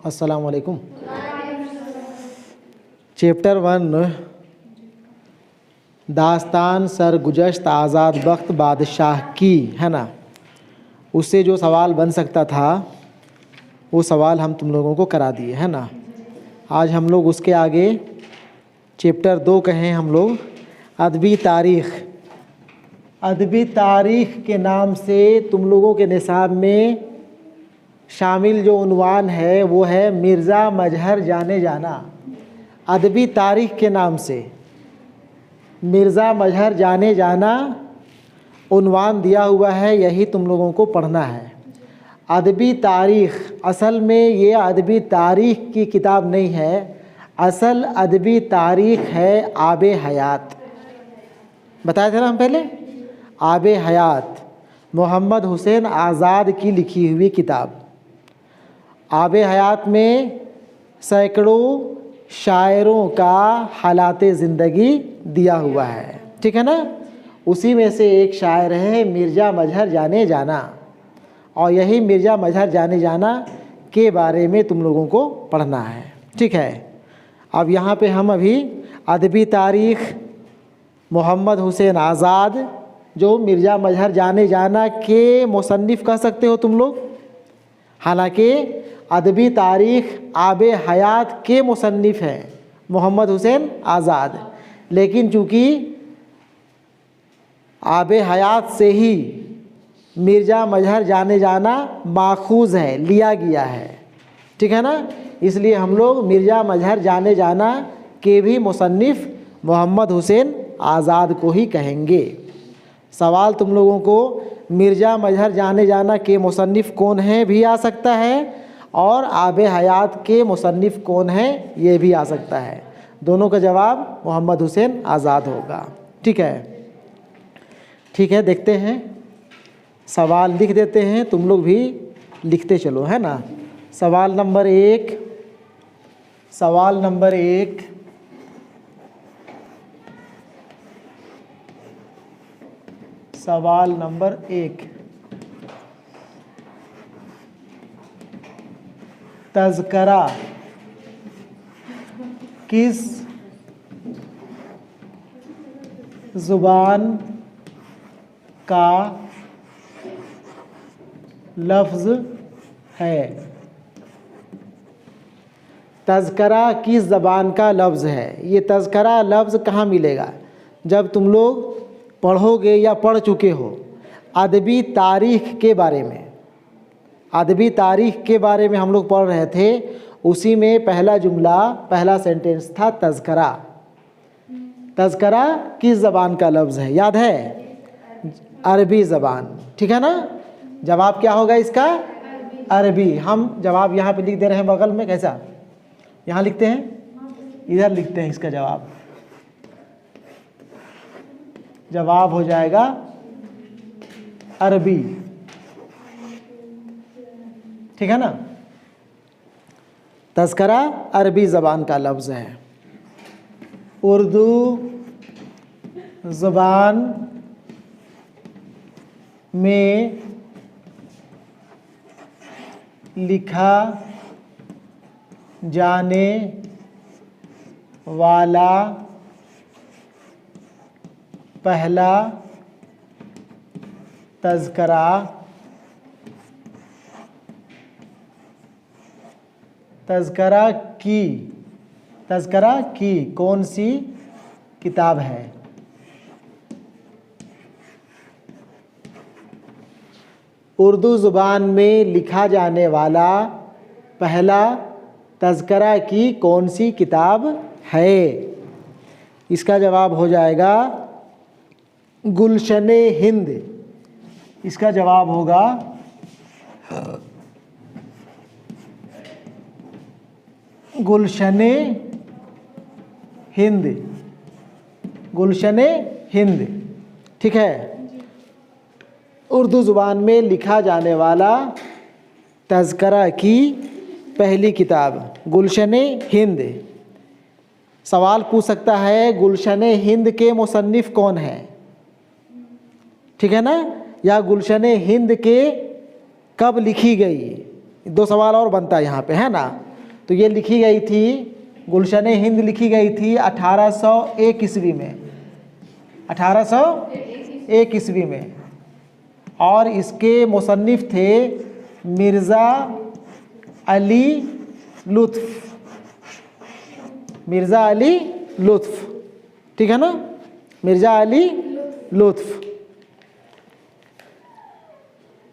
अस्सलाम वालेकुम। चैप्टर 1 दास्तान सरगुज़श्त आज़ाद बख्त बादशाह की, है ना। उससे जो सवाल बन सकता था वो सवाल हम तुम लोगों को करा दिए, है ना। आज हम लोग उसके आगे चैप्टर 2 कहें हम लोग अदबी तारीख़। अदबी तारीख़ के नाम से तुम लोगों के निसाब में शामिल जो उन्वान है वो है मिर्ज़ा मजहर जाने जाना। अदबी तारीख़ के नाम से मिर्ज़ा मजहर जाने जाना उन्वान दिया हुआ है, यही तुम लोगों को पढ़ना है। अदबी तारीख़ असल में ये अदबी तारीख़ की किताब नहीं है, असल अदबी तारीख़ है आब हयात। बताया था ना हम पहले, आब हयात मोहम्मद हुसैन आज़ाद की लिखी हुई किताब। आब हयात में सैकड़ों शायरों का हालात ज़िंदगी दिया हुआ है, ठीक है ना। उसी में से एक शायर है मिर्ज़ा मजहर जाने जाना, और यही मिर्ज़ा मजहर जाने जाना के बारे में तुम लोगों को पढ़ना है, ठीक है। अब यहाँ पे हम अभी अदबी तारीख़ मोहम्मद हुसैन आज़ाद जो मिर्ज़ा मजहर जाने जाना के मुसन्निफ़ कह सकते हो तुम लोग, हालांकि अदबी तारीख़ आब हयात के मुसन्निफ़ हैं मोहम्मद हुसैन आज़ाद, लेकिन चूँकि आब हयात से ही मिर्ज़ा मजहर जाने जाना माखूज़ है, लिया गया है, ठीक है ना। इसलिए हम लोग मिर्ज़ा मजहर जाने जाना के भी मुसन्निफ़ मोहम्मद हुसैन आज़ाद को ही कहेंगे। सवाल तुम लोगों को मिर्ज़ा मजहर जाने जाना के मुसन्निफ़ कौन है भी आ सकता है, और आब हयात के मुसन्निफ़ कौन है ये भी आ सकता है। दोनों का जवाब मोहम्मद हुसैन आज़ाद होगा, ठीक है। ठीक है, देखते हैं, सवाल लिख देते हैं, तुम लोग भी लिखते चलो, है ना। सवाल नंबर एक, सवाल नंबर एक, सवाल नंबर एक, तज़करा किस ज़ुबान का लफ्ज़ है। तज़करा किस ज़बान का लफ्ज़ है। ये तज़करा लफ्ज़ कहाँ मिलेगा, जब तुम लोग पढ़ोगे या पढ़ चुके हो अदबी तारीख़ के बारे में। अदबी तारीख़ के बारे में हम लोग पढ़ रहे थे, उसी में पहला जुमला, पहला सेंटेंस था तज़करा। तज़करा किस ज़बान का लफ्ज़ है, याद है, अरबी ज़बान, ठीक है ना। जवाब क्या होगा इसका, अरबी। हम जवाब यहाँ पे लिख दे रहे हैं बगल में, कैसा, यहाँ लिखते हैं, इधर लिखते हैं इसका जवाब। जवाब हो जाएगा अरबी, ठीक है ना। तज़करा अरबी ज़बान का लफ्ज़ है। उर्दू ज़बान में लिखा जाने वाला पहला तज़करा तज़करा की कौन सी किताब है। उर्दू ज़ुबान में लिखा जाने वाला पहला तज़करा की कौन सी किताब है। इसका जवाब हो जाएगा गुलशन हिंद। इसका जवाब होगा गुलशन हिंद, गुलशन हिंद, ठीक है। उर्दू ज़ुबान में लिखा जाने वाला तज़करा की पहली किताब गुलशन हिंद। सवाल पूछ सकता है गुलशन हिंद के मुसन्निफ़ कौन है, ठीक है ना, या गुलशन हिंद के कब लिखी गई। दो सवाल और बनता है यहाँ पे, है ना। तो ये लिखी गई थी, गुलशन हिंद लिखी गई थी 1801 ईस्वी में, 1801 ईस्वी में। और इसके मुसन्निफ थे मिर्ज़ा अली लुत्फ़, मिर्ज़ा अली लुत्फ़, ठीक है ना, मिर्ज़ा अली लुत्फ़।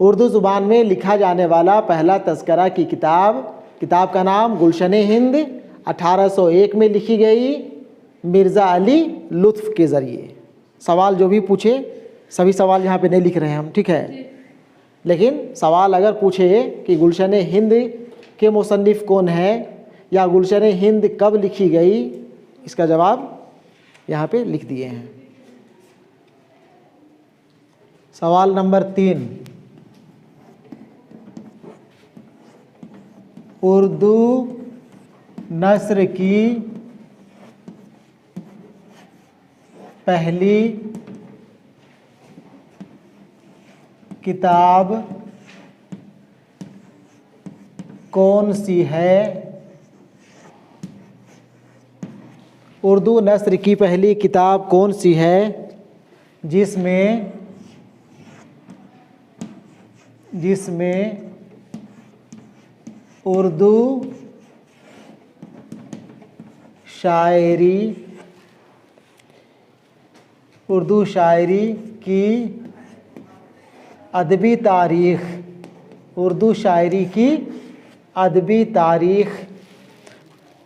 उर्दू ज़ुबान में लिखा जाने वाला पहला तज़किरा की किताब का नाम गुलशन हिंद 1801 में लिखी गई मिर्ज़ा अली लुत्फ़ के ज़रिए। सवाल जो भी पूछे, सभी सवाल यहाँ पे नहीं लिख रहे हैं हम, ठीक है, लेकिन सवाल अगर पूछे कि गुलशन हिंद के मुसन्निफ़ कौन है या गुलशन हिंद कब लिखी गई, इसका जवाब यहाँ पे लिख दिए हैं। सवाल नंबर 3, उर्दू नस्र की पहली किताब कौन सी है? उर्दू नस्र की पहली किताब कौन सी है जिसमें उर्दू शायरी की अदबी तारीख़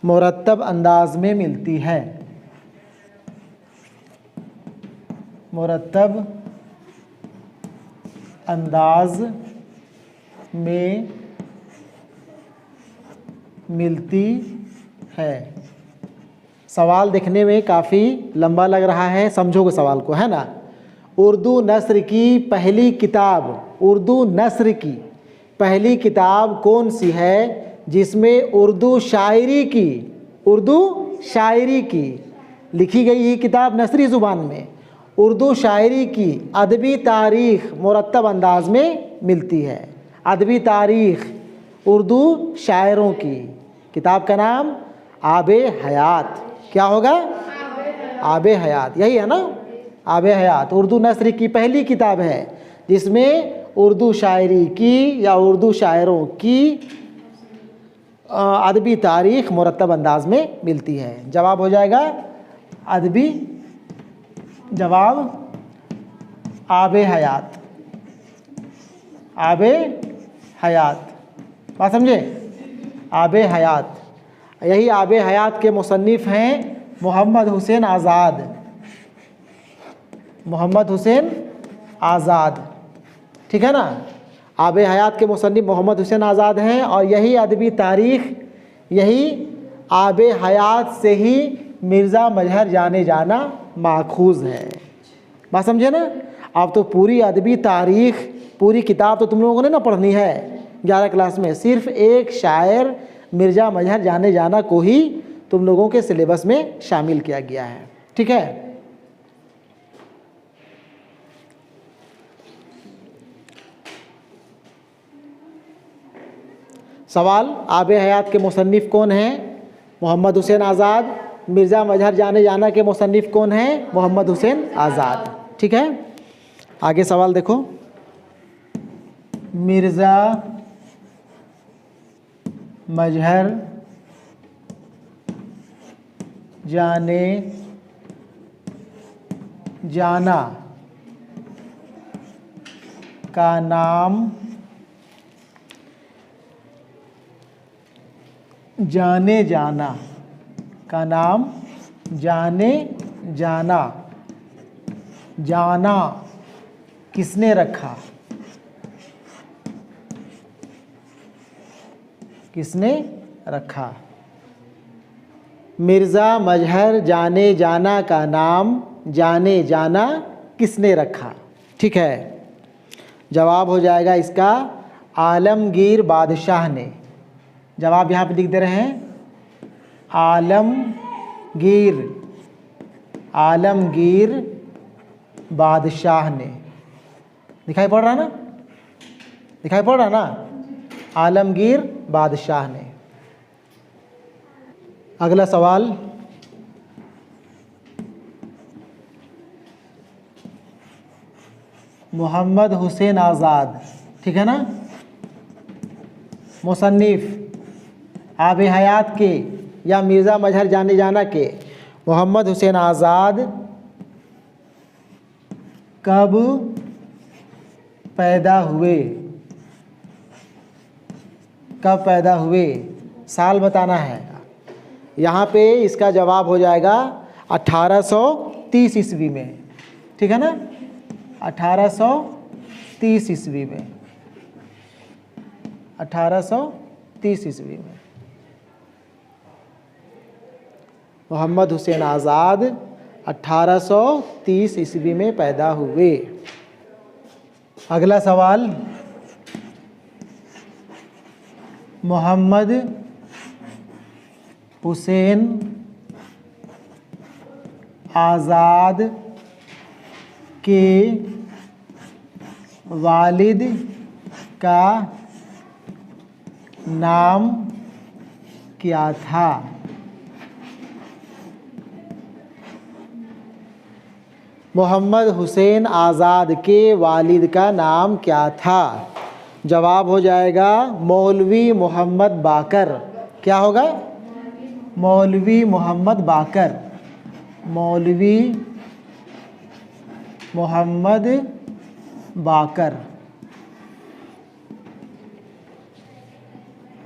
मुरत्तब अंदाज में मिलती है। मुरत्तब अंदाज में मिलती है। सवाल देखने में काफ़ी लंबा लग रहा है, समझोगे सवाल को, है ना। उर्दू नस्र की पहली किताब कौन सी है जिसमें उर्दू शायरी की लिखी गई ये किताब नस्री ज़ुबान में उर्दू शायरी की अदबी तारीख़ मुरत्तब अंदाज में मिलती है। अदबी तारीख़ उर्दू शायरों की, किताब का नाम आबे हयात। क्या होगा? आबे हयात, यही है ना, आबे हयात। उर्दू नस्र की पहली किताब है जिसमें उर्दू शायरी की या उर्दू शायरों की अदबी तारीख़ मुरत्तब अंदाज में मिलती है। जवाब हो जाएगा अदबी, जवाब आबे हयात, आबे हयात। बात समझे? आबे हयात, यही आबे हयात के मुसन्निफ़ हैं मोहम्मद हुसैन आज़ाद, ठीक है ना। आबे हयात के मुसन्निफ़ मोहम्मद हुसैन आज़ाद हैं और यही अदबी तारीख़, यही आबे हयात से ही मिर्ज़ा मजहर जाने जाना माखूज़ है। बात समझे ना। अब तो पूरी अदबी तारीख़, पूरी किताब तो तुम लोगों ने ना पढ़नी है 11 क्लास में। सिर्फ एक शायर मिर्ज़ा मजहर जाने जाना को ही तुम लोगों के सिलेबस में शामिल किया गया है, ठीक है। सवाल, आबे हयात के मुसन्निफ़ कौन हैं? मोहम्मद हुसैन आज़ाद। मिर्ज़ा मजहर जाने जाना के मुसन्निफ़ कौन हैं? मोहम्मद हुसैन आज़ाद, ठीक है। आगे सवाल देखो, मिर्ज़ा मजहर जाने जाना का नाम जाने जाना किसने रखा? मिर्ज़ा मजहर जाने जाना का नाम जाने जाना किसने रखा? ठीक है, जवाब हो जाएगा इसका आलमगीर बादशाह ने। जवाब यहाँ पे लिख दे रहे हैं, आलमगीर बादशाह ने। दिखाई पड़ रहा ना, आलमगीर बादशाह ने। अगला सवाल, मोहम्मद हुसैन आज़ाद, ठीक है ना, मुसन्निफ आब हयात के या मिर्ज़ा मजहर जाने जाना के मोहम्मद हुसैन आज़ाद कब पैदा हुए? कब पैदा हुए, साल बताना है। यहाँ पे इसका जवाब हो जाएगा 1830 ईस्वी में, ठीक है ना, 1830 ईस्वी में, 1830 ईस्वी में मोहम्मद हुसैन आज़ाद 1830 ईस्वी में पैदा हुए। अगला सवाल, मोहम्मद हुसैन आज़ाद के वालिद का नाम क्या था? मोहम्मद हुसैन आज़ाद के वालिद का नाम क्या था? जवाब हो जाएगा मौलवी मोहम्मद बाकर। क्या होगा? मौलवी मोहम्मद बाकर, मौलवी मोहम्मद बाकर,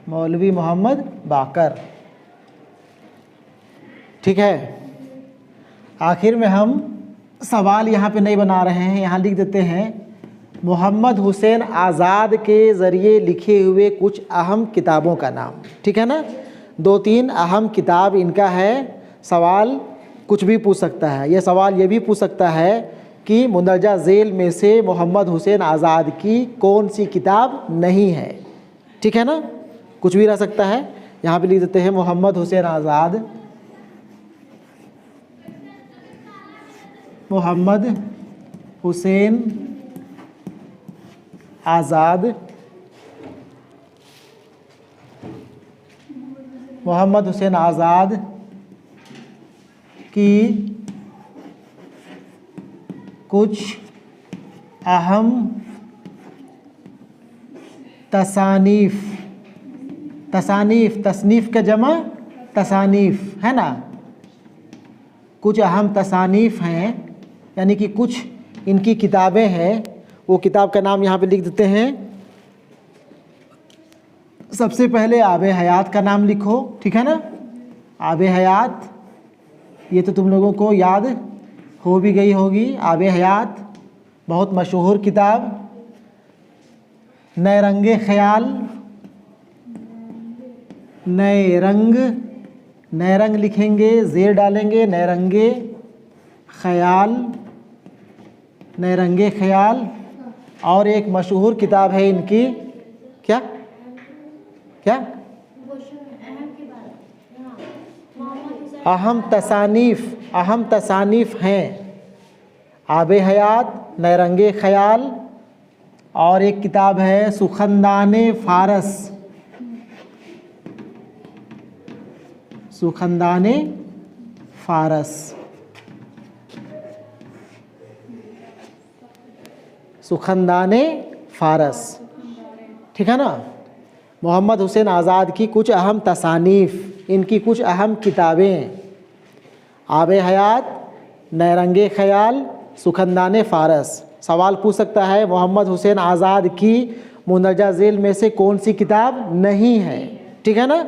मौलवी मोहम्मद बाकर, ठीक है। आखिर में हम सवाल यहाँ पे नहीं बना रहे हैं, यहाँ लिख देते हैं मोहम्मद हुसैन आज़ाद के ज़रिए लिखे हुए कुछ अहम किताबों का नाम, ठीक है ना। 2-3 अहम किताब इनका है। सवाल कुछ भी पूछ सकता है। यह सवाल ये भी पूछ सकता है कि मुंदरजा झेल में से मोहम्मद हुसैन आज़ाद की कौन सी किताब नहीं है, ठीक है ना, कुछ भी रह सकता है। यहाँ पे लिख देते हैं मोहम्मद हुसैन आज़ाद, मोहम्मद हुसैन आज़ाद, मोहम्मद हुसैन आज़ाद की कुछ अहम तसानीफ़, तसानीफ़ तसनीफ़ का जमा तसानीफ़ है ना, कुछ अहम तसानीफ़ हैं, यानी कि कुछ इनकी किताबें हैं। वो किताब का नाम यहाँ पे लिख देते हैं। सबसे पहले आब हयात का नाम लिखो, ठीक है ना। आब हयात ये तो तुम लोगों को याद हो भी गई होगी। आब हयात बहुत मशहूर किताब। नए रंगे ख्याल, नए रंग, नए रंग लिखेंगे, ज़ेर डालेंगे, नए रंगे ख्याल, नए रंगे ख्याल। और एक मशहूर किताब है इनकी, क्या क्या अहम तसानीफ़, अहम तसानीफ़ हैं आब हयात, नए रंगे ख्याल, और एक किताब है सुखंदाने फ़ारस, सुखंदाने फ़ारस, सुखंदाने फ़ारस, ठीक है ना। मोहम्मद हुसैन आज़ाद की कुछ अहम तसानीफ़, इनकी कुछ अहम किताबें, आब हयात, नए रंगे ख़याल, सुखंदाने फ़ारस। सवाल पूछ सकता है मोहम्मद हुसैन आज़ाद की मुंदरजा झेल में से कौन सी किताब नहीं है, ठीक है ना,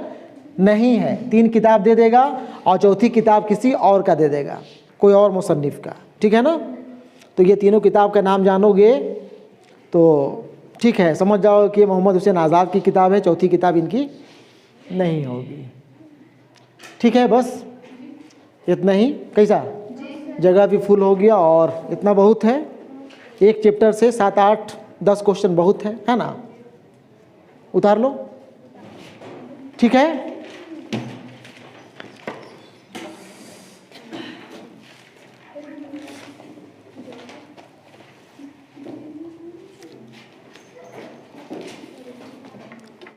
नहीं है। 3 किताब दे देगा और चौथी किताब किसी और का दे देगा, कोई और मुसन्निफ़ का, ठीक है ना। तो ये तीनों किताब का नाम जानोगे तो ठीक है, समझ जाओ कि मोहम्मद हुसैन आज़ाद की किताब है, चौथी किताब इनकी नहीं होगी, ठीक है। बस इतना ही। कैसा, जगह भी फुल हो गया और इतना बहुत है। एक चैप्टर से 7, 8, 10 क्वेश्चन बहुत है ना, उतार लो, ठीक है।